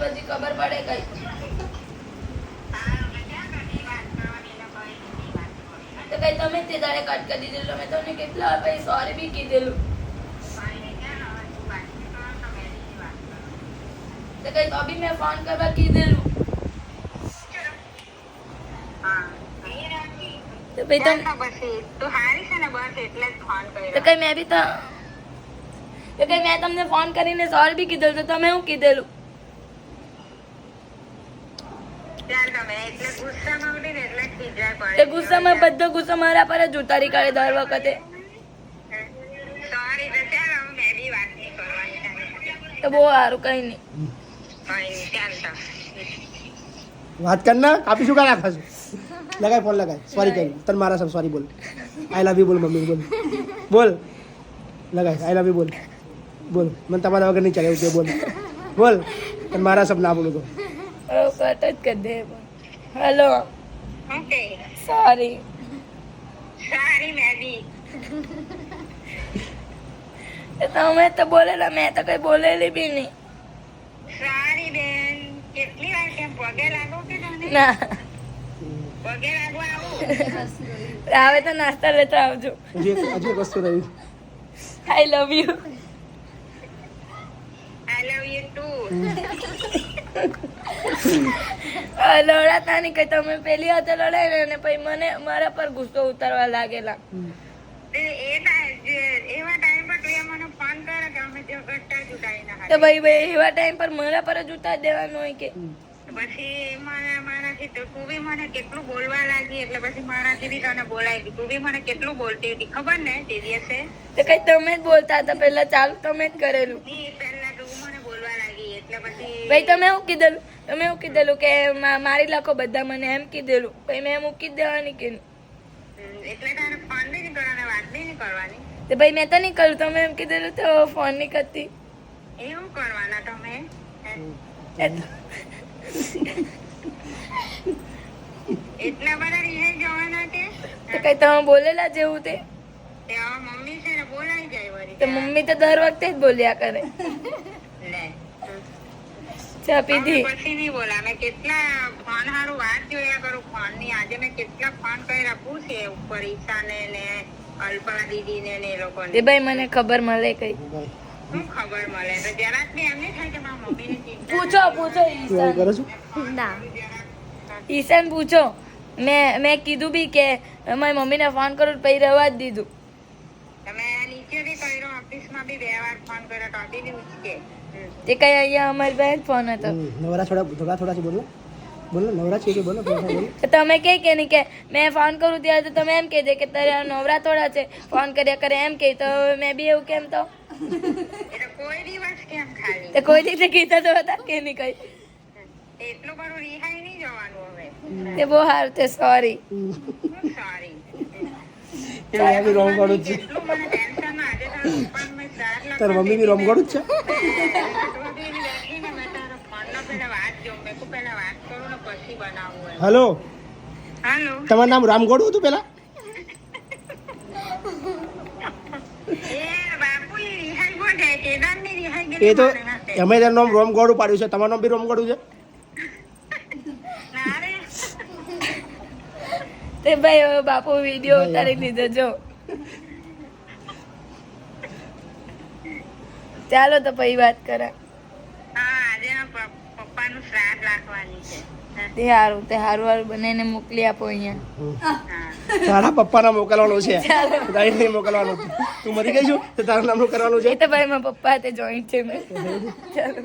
બધી ખબર પડે કઈ. તો કઈ તમે તે દાડે કટ કરી દીધેલું. મેં તમને કેટલા વાર પછી સોરી બી કીધેલું. તો કઈ તો બી મેં ફોન કરવા કીધેલું. તો ભાઈ તમે તો કઈ મેં બી તો કઈ મેં તમને ફોન કરીને સોરી બી કીધેલું. તો તમે શું કીધેલું? તો ગુસ્સામાં બધો ગુસ્સો મારા પર જ ઉતારી કાઢે દર વખતે. તો બહુ સારું, કઈ નહીં. વાત કરના કાપી શું કા રાખા છું? લગાય ફોન લગાય. સોરી કહી તને મારા સબ સોરી બોલ. આઈ લવ યુ બોલ મમ્મી બોલ. બોલ લગાય આઈ લવ યુ બોલ. બોલ મને તમારા વગર નહીં ચાલે એવું કે બોલ. બોલ તને મારા સબ ના બોલું તો કટ જ કરી દે. Hello sorry. તમે તો બોલેલા, મેં તો કઈ બોલેલી બી નહીં. ના આવે તો નાસ્તા લેતા આવજો. હજી એક વસ્તુ રહી. આઈ લવ યુ. લડાતા નહીં કઈ. તમે પેલી હાથે લડાય ને અને પછી મને મારા પર ગુસ્સો ઉતારવા લાગેલા. તો ભાઈ એવા ટાઈમ પર મારા પર જ ઉતાર દેવાનું હોય કે પછી મારાથી તો તું બી મને કેટલું બોલવા લાગી એટલે પછી મારાથી બી તને બોલાવી. તું બી મને કેટલું બોલતી હતી ખબર ને તે દિવસે. તો કઈ તમે જ બોલતા હતા પેલા. ચાલુ તમે જ કરેલું. પહેલા તું મને બોલવા લાગી એટલે પછી ભાઈ તમે શું કીધેલું? તમે શું કીધેલું કે મારી લાખો બધા મને એમ કીધેલું. પછી મેં મૂકી જ દેવાની કે એટલે તારે ફોન બી નહીં કરવાનો, વાત બી નહીં કરવાની. તો ભાઈ મેં તો નહીં કર્યું. તમે એમ કીધેલું તો ફોન નહીં કરતી. એવું કરવાના તમે? એટલા બધા રિહાઈ જવાના કે? તો કઈ તમે બોલેલા જેવું તે. મમ્મી છે ને બોલાઈ જાય વળી. તો મમ્મી તો દર વખતે જ બોલ્યા કરે. લે ચા પીધી? પછી નહીં બોલા. મેં કેટલા ફોન હારું વાત જોયા કરું ફોન ની. આજે મેં કેટલા ફોન કર્યા પૂછે ઉપર ઈશાને ને અલ્પા દીદી ને એ લોકોને. તે ભાઈ મને ખબર મળે કઈ. શું ખબર મળે? તો જરાક બી એમ નહીં થાય કે મારા મમ્મીને ચિંતા. પૂછો ઈશાન. કરો છો ના ઈશાન પૂછો. મેં કીધું બી કે મારી મમ્મીને ફોન કરું પછી રહેવા જ દીધું. તમે નીચે બી કર્યો, ઓફિસમાં બી 2 વાર ફોન કર્યો તો બી નહીં ઉચકે. તે કઈ અહીંયા અમારી પાસે ફોન હતો. નવરા થોડા છે બોલો. બોલો નવરા છે કે બોલો થોડા બોલો. તો તમે કે નહીં કે મેં ફોન કરું ત્યારે તો તમે એમ કહી દે કે તારે નવરા થોડા છે ફોન કર્યા કરે એમ કહી. તો મેં બી એવું કેમ તો એટલે કોઈ દિવસ કેમ ખાલી તે કોઈ દિવસે કીધા તો હતા કે નહીં કઈ. એટલું બધું રિહાઈ નહીં જવાનું હવે. તે બહુ સારું. તે સોરી. સોરી. એ બી રોંગ ગળું જ છે. એટલું મને ટેન્શનમાં આજે તારા પપ્પાને મેં 4 લાખ તાર મમ્મી બી રોંગ ગળું જ છે. હેલો તમારું નામ રામગોડું હતું પેલા? એ તો અમે તારું નામ રોમગોડું પાડ્યું છે. તમારું નામ બી રોમગોડું છે? તે ભાઈ હવે બાપુ વિડીયો ઉતારી લીધો જો. ચાલો તો પછી વાત કરે. પપ્પાનું શ્રાદ્ધ રાખવાની છે. તે હારું બનાવીને મોકલી આપો અહીંયા. તારા પપ્પાના મોકલવાનું છે. તારી નહીં મોકલવાનું. તું મરી ગઈ છું તો તારા નામનું કરવાનું છે. એ તો ભાઈ મારા પપ્પા હાથે જોઈન્ટ છે મેં. ચાલો.